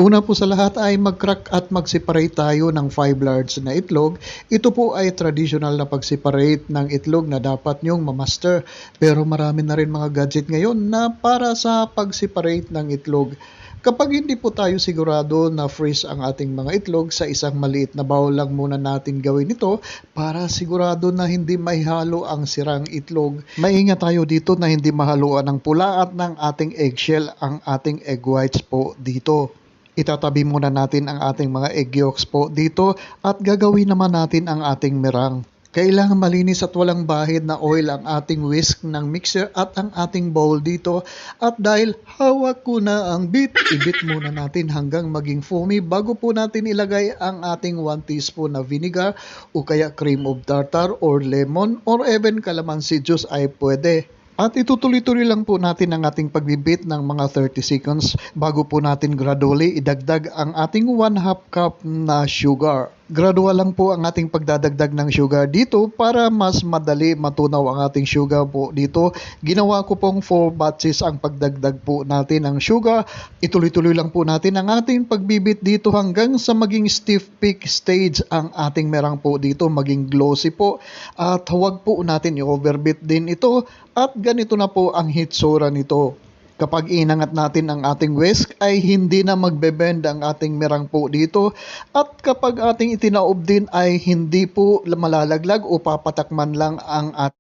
Una po sa lahat ay mag-crack at mag-separate tayo ng 5 large na itlog. Ito po ay traditional na pag-separate ng itlog na dapat nyong mamaster. Pero marami na rin mga gadget ngayon na para sa pag-separate ng itlog. Kapag hindi po tayo sigurado na freeze ang ating mga itlog, sa isang maliit na bowl lang muna natin gawin ito para sigurado na hindi mahalo ang sirang itlog. Maingat tayo dito na hindi mahaluan ng pula at ng ating eggshell ang ating egg whites po dito. Itatabi muna natin ang ating mga egg yolks po dito at gagawin naman natin ang ating merang. Kailangan malinis at walang bahid na oil ang ating whisk ng mixer at ang ating bowl dito. At dahil hawak ko na ang bit, ibit muna natin hanggang maging foamy bago po natin ilagay ang ating 1 teaspoon na vinegar o kaya cream of tartar or lemon or even calamansi juice ay pwede. At itutuloy-tuloy lang po natin ang ating pagbibit ng mga 30 seconds bago po natin gradually idagdag ang ating 1/2 cup na sugar. Gradual lang po ang ating pagdadagdag ng sugar dito para mas madali matunaw ang ating sugar po dito. Ginawa ko pong 4 batches ang pagdagdag po natin ng sugar. Ituloy-tuloy lang po natin ang ating pagbibit dito hanggang sa maging stiff peak stage ang ating merang po dito, maging glossy po. At huwag po natin i-overbeat din ito at ganito na po ang hitsura nito. Kapag inangat natin ang ating whisk ay hindi na magbe-bend ang ating merang po dito at kapag ating itinaob din ay hindi po malalaglag o papatakman lang ang ating